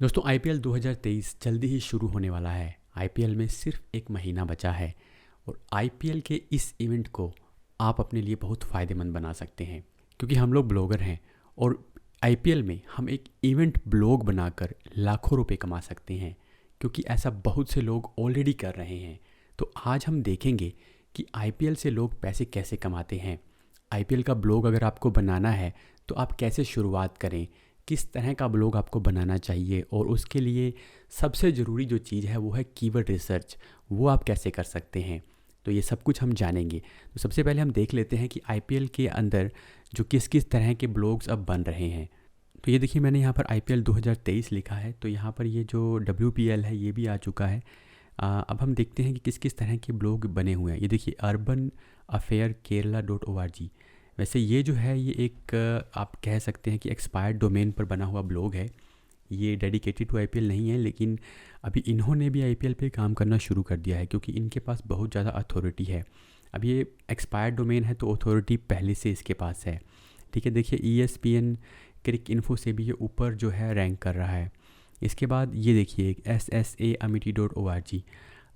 दोस्तों आईपीएल 2023 जल्दी ही शुरू होने वाला है। आईपीएल में सिर्फ एक महीना बचा है और आईपीएल के इस इवेंट को आप अपने लिए बहुत फ़ायदेमंद बना सकते हैं क्योंकि हम लोग ब्लॉगर हैं और आईपीएल में हम एक इवेंट ब्लॉग बनाकर लाखों रुपए कमा सकते हैं क्योंकि ऐसा बहुत से लोग ऑलरेडी कर रहे हैं। तो आज हम देखेंगे कि आईपीएल से लोग पैसे कैसे कमाते हैं। आईपीएल का ब्लॉग अगर आपको बनाना है तो आप कैसे शुरुआत करें, किस तरह का ब्लॉग आपको बनाना चाहिए और उसके लिए सबसे ज़रूरी जो चीज़ है वो है कीवर्ड रिसर्च। वो आप कैसे कर सकते हैं, तो ये सब कुछ हम जानेंगे। तो सबसे पहले हम देख लेते हैं कि आईपीएल के अंदर जो किस किस तरह के ब्लॉग्स अब बन रहे हैं। तो ये देखिए मैंने यहाँ पर आईपीएल 2023 लिखा है, तो यहाँ पर ये जो डब्ल्यूपीएल है ये भी आ चुका है। अब हम देखते हैं कि किस किस तरह के ब्लॉग बने हुए हैं। ये देखिए अर्बन अफेयर केरला .org। वैसे ये जो है ये एक आप कह सकते हैं कि एक्सपायर्ड डोमेन पर बना हुआ ब्लॉग है। ये डेडिकेटेड टू आईपीएल नहीं है, लेकिन अभी इन्होंने भी आईपीएल पे काम करना शुरू कर दिया है क्योंकि इनके पास बहुत ज़्यादा अथॉरिटी है। अब ये एक्सपायर्ड डोमेन है तो अथॉरिटी पहले से इसके पास है। ठीक है, देखिए ESPN क्रिक इन्फो से भी ये ऊपर जो है रैंक कर रहा है। इसके बाद ये देखिए SSA अमिटी .org।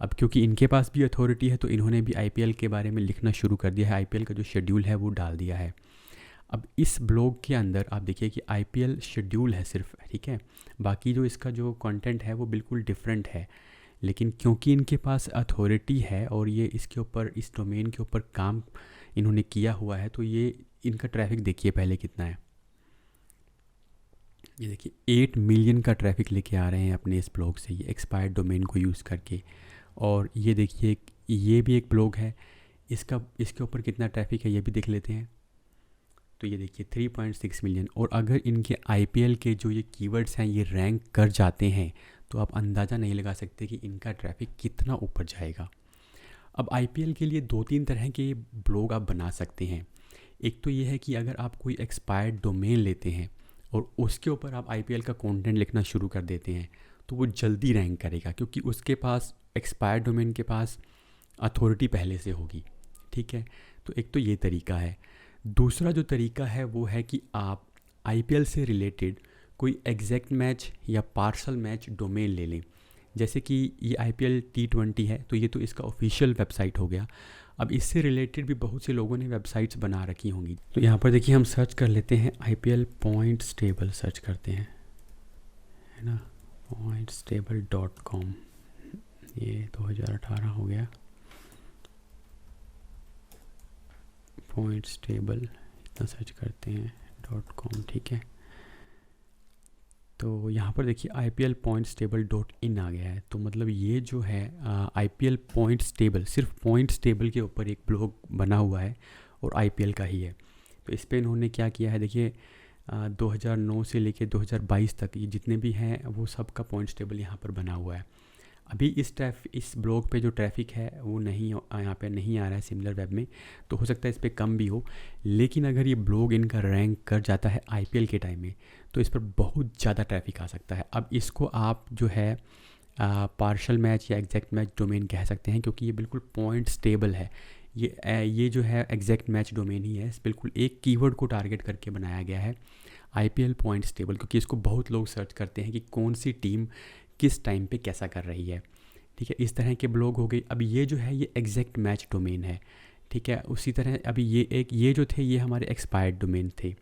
अब क्योंकि इनके पास भी अथॉरिटी है तो इन्होंने भी आईपीएल के बारे में लिखना शुरू कर दिया है। आईपीएल का जो शेड्यूल है वो डाल दिया है। अब इस ब्लॉग के अंदर आप देखिए कि आईपीएल शेड्यूल है सिर्फ, ठीक है। बाकी जो इसका जो कंटेंट है वो बिल्कुल डिफरेंट है, लेकिन क्योंकि इनके पास अथॉरिटी है और ये इसके ऊपर इस डोमेन के ऊपर काम इन्होंने किया हुआ है तो ये इनका ट्रैफिक देखिए पहले कितना है। ये देखिए 8 मिलियन का ट्रैफिक लेके आ रहे हैं अपने इस ब्लॉग से, ये एक्सपायर्ड डोमेन को यूज़ करके। और ये देखिए ये भी एक ब्लॉग है, इसके ऊपर कितना ट्रैफिक है ये भी देख लेते हैं। तो ये देखिए 3.6 मिलियन। और अगर इनके आईपीएल के जो ये कीवर्ड्स हैं ये रैंक कर जाते हैं तो आप अंदाज़ा नहीं लगा सकते कि इनका ट्रैफिक कितना ऊपर जाएगा। अब आईपीएल के लिए 2-3 तरह के ब्लॉग आप बना सकते हैं। एक तो ये है कि अगर आप कोई एक्सपायर्ड डोमेन लेते हैं और उसके ऊपर आप आईपीएल का कंटेंट लिखना शुरू कर देते हैं तो वो जल्दी रैंक करेगा क्योंकि उसके पास एक्सपायर्ड डोमेन के पास अथॉरिटी पहले से होगी। ठीक है, तो एक तो ये तरीका है। दूसरा जो तरीका है वो है कि आप आईपीएल से रिलेटेड कोई एग्जैक्ट मैच या पार्शल मैच डोमेन ले लें। जैसे कि ये आईपीएल T20 है तो ये तो इसका ऑफिशियल वेबसाइट हो गया। अब इससे रिलेटेड भी बहुत से लोगों ने वेबसाइट्स बना रखी होंगी। तो यहाँ पर देखिए हम सर्च कर लेते हैं आईपीएल पॉइंट्स टेबल सर्च करते हैं, है ना, points-table.com। ये 2018 हो गया। पॉइंट्स टेबल इतना सर्च करते हैं .com, ठीक है। तो यहाँ पर देखिए आईपीएल पॉइंट्स टेबल .in आ गया है। तो मतलब ये जो है आईपीएल पॉइंट्स टेबल, सिर्फ पॉइंट्स टेबल के ऊपर एक ब्लॉग बना हुआ है और आईपीएल का ही है। तो इस पर इन्होंने क्या किया है देखिए 2009 से लेके 2022 तक ये जितने भी हैं वो सब का पॉइंट्स टेबल यहाँ पर बना हुआ है। अभी इस ब्लॉग पे जो ट्रैफिक है वो नहीं यहाँ पे नहीं आ रहा है सिमिलर वेब में, तो हो सकता है इस पर कम भी हो। लेकिन अगर ये ब्लॉग इनका रैंक कर जाता है आईपीएल के टाइम में तो इस पर बहुत ज़्यादा ट्रैफिक आ सकता है। अब इसको आप जो है पार्शल मैच या एग्जैक्ट मैच डोमेन कह सकते हैं क्योंकि ये बिल्कुल पॉइंट्स टेबल है। ये जो है एग्जैक्ट मैच डोमेन ही है, बिल्कुल एक कीवर्ड को टारगेट करके बनाया गया है आईपीएल पॉइंट्स टेबल, क्योंकि इसको बहुत लोग सर्च करते हैं कि कौन सी टीम किस टाइम पे कैसा कर रही है। ठीक है, इस तरह के ब्लॉग हो गई। अब ये जो है ये एग्जैक्ट मैच डोमेन है, ठीक है। उसी तरह अभी ये जो थे ये हमारे एक्सपायर्ड डोमेन थे,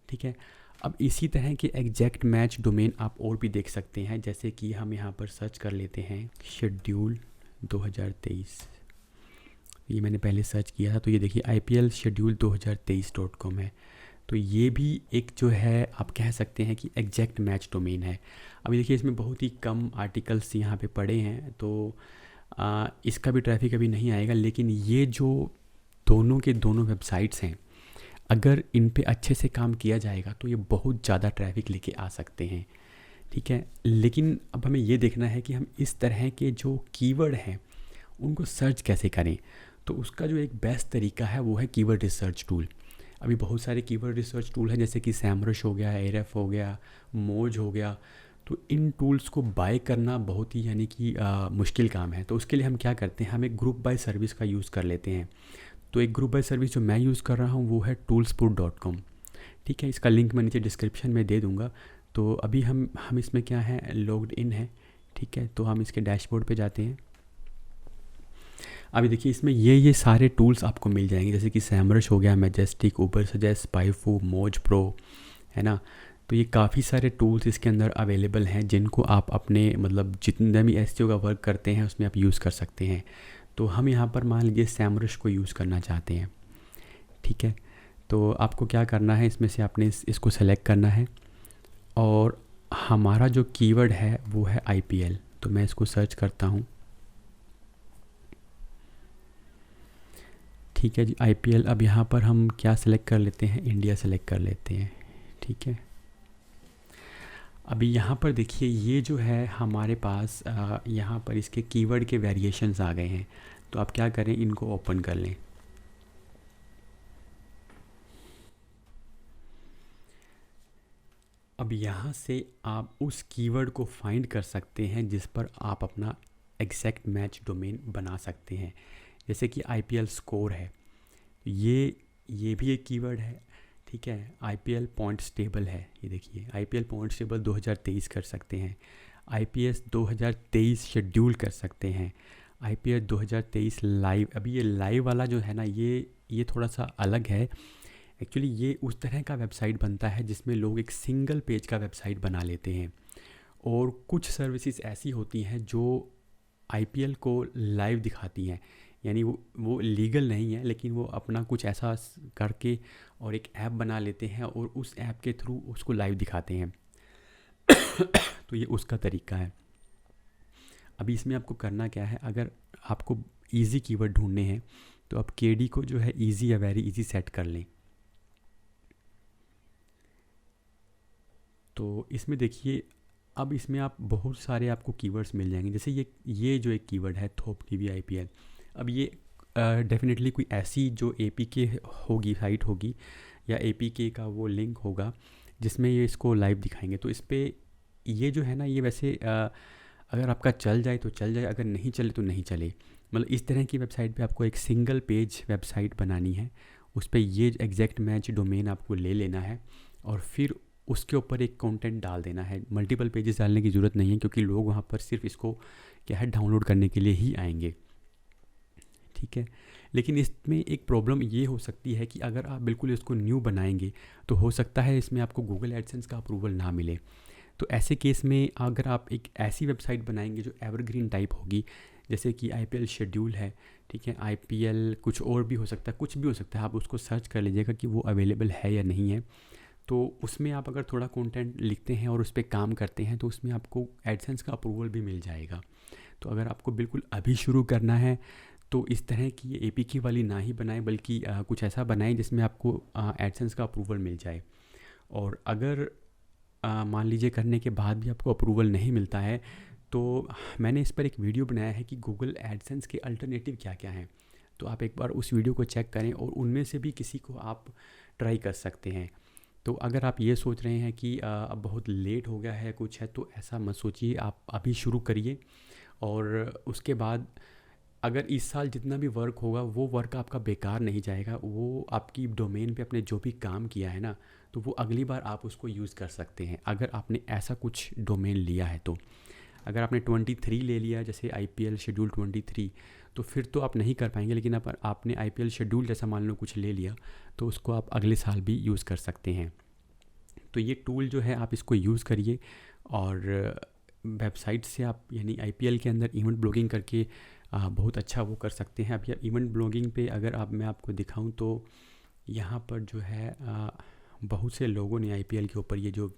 ठीक है। अब इसी तरह के एग्जैक्ट मैच डोमेन आप और भी देख सकते हैं, जैसे कि हम यहाँ पर सर्च कर लेते हैं शेड्यूल 2023। ये मैंने पहले सर्च किया था, तो ये देखिए आईपीएल शेड्यूल 2023.com है। तो ये भी एक जो है आप कह सकते हैं कि एग्जैक्ट मैच डोमेन है। अभी देखिए इसमें बहुत ही कम आर्टिकल्स यहाँ पे पड़े हैं तो इसका भी ट्रैफिक अभी नहीं आएगा। लेकिन ये जो दोनों के दोनों वेबसाइट्स हैं अगर इन पे अच्छे से काम किया जाएगा तो ये बहुत ज़्यादा ट्रैफिक लेके आ सकते हैं, ठीक है। लेकिन अब हमें ये देखना है कि हम इस तरह के जो कीवर्ड हैं उनको सर्च कैसे करें। तो उसका जो एक बेस्ट तरीका है वो है कीवर्ड रिसर्च टूल। अभी बहुत सारे कीवर्ड रिसर्च टूल हैं जैसे कि सैमरश हो गया, एरएफ हो गया, मोज हो गया। तो इन टूल्स को बाय करना बहुत ही यानी कि मुश्किल काम है। तो उसके लिए हम क्या करते हैं, हम एक ग्रुप बाय सर्विस का यूज़ कर लेते हैं। तो एक ग्रुप बाय सर्विस जो मैं यूज़ कर रहा हूँ वो है toolsport.com, ठीक है। इसका लिंक मैं नीचे डिस्क्रिप्शन में दे दूँगा। तो अभी हम इसमें क्या है, लॉग्ड इन है, ठीक है। तो हम इसके डैशबोर्ड पे जाते हैं। अभी देखिए इसमें ये सारे टूल्स आपको मिल जाएंगे, जैसे कि सैमरश हो गया, मैजेस्टिक, उबरसजेस्ट, स्पाइफू, मोज प्रो, है ना। तो ये काफ़ी सारे टूल्स इसके अंदर अवेलेबल हैं जिनको आप अपने मतलब जितने भी एसईओ का वर्क करते हैं उसमें आप यूज़ कर सकते हैं। तो हम यहाँ पर मान लीजिए सैमरश को यूज़ करना चाहते हैं, ठीक है। तो आपको क्या करना है, इसमें से आपने इसको सेलेक्ट करना है और हमारा जो कीवर्ड है वो है IPL। तो मैं इसको सर्च करता हूँ, ठीक है जी, IPL। अब यहाँ पर हम क्या सेलेक्ट कर लेते हैं, इंडिया सेलेक्ट कर लेते हैं, ठीक है। अभी यहाँ पर देखिए ये जो है हमारे पास यहाँ पर इसके कीवर्ड के वेरिएशंस आ गए हैं। तो आप क्या करें, इनको ओपन कर लें। अब यहाँ से आप उस कीवर्ड को फाइंड कर सकते हैं जिस पर आप अपना एग्जैक्ट मैच डोमेन बना सकते हैं। जैसे कि IPL स्कोर है, ये भी एक कीवर्ड है, ठीक है। IPL पॉइंट्स टेबल है, ये देखिए IPL पॉइंट्स टेबल 2023 कर सकते हैं। IPS 2023 शेड्यूल कर सकते हैं। IPS 2023 live. अभी ये लाइव वाला जो है ना, ये थोड़ा सा अलग है। एक्चुअली ये उस तरह का वेबसाइट बनता है जिसमें लोग एक सिंगल पेज का वेबसाइट बना लेते हैं, और कुछ सर्विसेज ऐसी होती हैं जो IPL को लाइव दिखाती हैं। यानी वो लीगल नहीं है, लेकिन वो अपना कुछ ऐसा करके और एक ऐप बना लेते हैं और उस ऐप के थ्रू उसको लाइव दिखाते हैं। तो ये उसका तरीका है। अभी इसमें आपको करना क्या है, अगर आपको इजी कीवर्ड ढूंढने हैं तो आप KD को जो है इजी या वेरी इजी सेट कर लें। तो इसमें देखिए अब इसमें आप बहुत सारे आपको कीवर्ड्स मिल जाएंगे। जैसे ये जो एक कीवर्ड है, थोप TV IPL। अब ये डेफिनेटली कोई ऐसी जो APK होगी, साइट होगी या APK का वो लिंक होगा जिसमें ये इसको लाइव दिखाएंगे। तो इस पर ये जो है ना, ये वैसे अगर आपका चल जाए तो चल जाए, अगर नहीं चले तो नहीं चले। मतलब इस तरह की वेबसाइट पे आपको एक सिंगल पेज वेबसाइट बनानी है, उस पर ये एग्जैक्ट मैच डोमेन आपको ले लेना है और फिर उसके ऊपर एक कंटेंट डाल देना है। मल्टीपल पेजेस डालने की ज़रूरत नहीं है, क्योंकि लोग वहाँ पर सिर्फ इसको क्या है, डाउनलोड करने के लिए ही आएंगे, ठीक है। लेकिन इसमें एक प्रॉब्लम ये हो सकती है कि अगर आप बिल्कुल इसको न्यू बनाएंगे तो हो सकता है इसमें आपको गूगल एडसेंस का अप्रूवल ना मिले। तो ऐसे केस में अगर आप एक ऐसी वेबसाइट बनाएंगे जो एवरग्रीन टाइप होगी, जैसे कि IPL शेड्यूल है, ठीक है, IPL कुछ और भी हो सकता है, कुछ भी हो सकता है, आप उसको सर्च कर लीजिएगा कि वो अवेलेबल है या नहीं है। तो उसमें आप अगर थोड़ा कंटेंट लिखते हैं और उस पर काम करते हैं तो उसमें आपको एडसेंस का अप्रूवल भी मिल जाएगा। तो अगर आपको बिल्कुल अभी शुरू करना है तो इस तरह की APK वाली ना ही बनाएं, बल्कि कुछ ऐसा बनाएं जिसमें आपको एडसेंस का अप्रूवल मिल जाए। और अगर मान लीजिए करने के बाद भी आपको अप्रूवल नहीं मिलता है, तो मैंने इस पर एक वीडियो बनाया है कि गूगल एडसेंस के अल्टरनेटिव क्या क्या हैं। तो आप एक बार उस वीडियो को चेक करें और उनमें से भी किसी को आप ट्राई कर सकते हैं। तो अगर आप ये सोच रहे हैं कि अब बहुत लेट हो गया है कुछ है, तो ऐसा मत सोचिए, आप अभी शुरू करिए। और उसके बाद अगर इस साल जितना भी वर्क होगा वो वर्क आपका बेकार नहीं जाएगा, वो आपकी डोमेन पे आपने जो भी काम किया है ना, तो वो अगली बार आप उसको यूज़ कर सकते हैं। अगर आपने ऐसा कुछ डोमेन लिया है तो अगर आपने 23 ले लिया, जैसे IPL शेड्यूल 23, तो फिर तो आप नहीं कर पाएंगे। लेकिन आपने IPL शेड्यूल जैसा मान लो कुछ ले लिया, तो उसको आप अगले साल भी यूज़ कर सकते हैं। तो ये टूल जो है आप इसको यूज़ करिए और वेबसाइट से आप यानी IPL के अंदर इवेंट ब्लॉगिंग करके बहुत अच्छा वो कर सकते हैं। अब इवेंट ब्लॉगिंग पे अगर मैं आपको दिखाऊं तो यहाँ पर जो है बहुत से लोगों ने IPL के ऊपर ये जो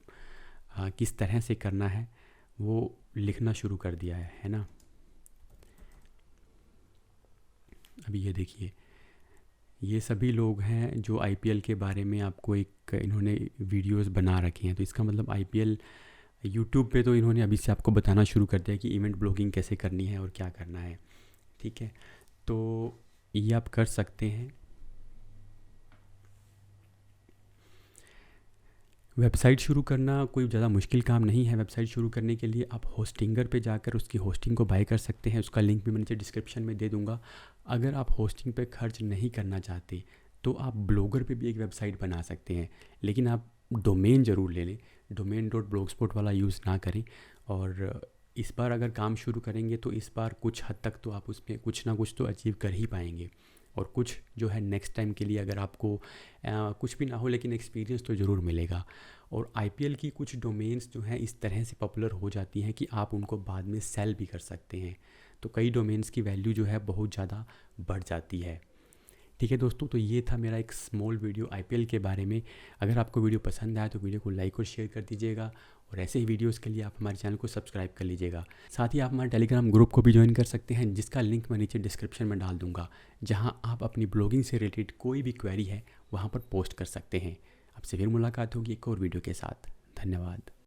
किस तरह से करना है वो लिखना शुरू कर दिया है ना। अभी ये देखिए, ये सभी लोग हैं जो IPL के बारे में आपको एक इन्होंने वीडियोस बना रखे हैं। तो इसका मतलब IPL यूट्यूब पे तो इन्होंने अभी से आपको बताना शुरू कर दिया कि इवेंट ब्लॉगिंग कैसे करनी है और क्या करना है, ठीक है। तो ये आप कर सकते हैं। वेबसाइट शुरू करना कोई ज़्यादा मुश्किल काम नहीं है। वेबसाइट शुरू करने के लिए आप होस्टिंगर पे जाकर उसकी होस्टिंग को बाय कर सकते हैं। उसका लिंक भी मैं नीचे डिस्क्रिप्शन में दे दूँगा। अगर आप होस्टिंग पे खर्च नहीं करना चाहते तो आप ब्लॉगर पे भी एक वेबसाइट बना सकते हैं, लेकिन आप डोमेन ज़रूर ले लें। डोमेन डॉट ब्लॉगस्पॉट वाला यूज़ ना करें। और इस बार अगर काम शुरू करेंगे तो इस बार कुछ हद तक तो आप उसमें कुछ ना कुछ तो अचीव कर ही पाएंगे, और कुछ जो है नेक्स्ट टाइम के लिए अगर आपको कुछ भी ना हो लेकिन एक्सपीरियंस तो ज़रूर मिलेगा। और आईपीएल की कुछ डोमेन्स जो हैं इस तरह से पॉपुलर हो जाती हैं कि आप उनको बाद में सेल भी कर सकते हैं, तो कई डोमेन्स की वैल्यू जो है बहुत ज़्यादा बढ़ जाती है। ठीक है दोस्तों, तो ये था मेरा एक स्मॉल वीडियो आईपीएल के बारे में। अगर आपको वीडियो पसंद आया तो वीडियो को लाइक और शेयर कर दीजिएगा, और ऐसे ही वीडियोस के लिए आप हमारे चैनल को सब्सक्राइब कर लीजिएगा। साथ ही आप हमारे टेलीग्राम ग्रुप को भी ज्वाइन कर सकते हैं, जिसका लिंक मैं नीचे डिस्क्रिप्शन में डाल दूंगा, जहां आप अपनी ब्लॉगिंग से रिलेटेड कोई भी क्वेरी है वहां पर पोस्ट कर सकते हैं। आपसे फिर मुलाकात होगी एक और वीडियो के साथ। धन्यवाद।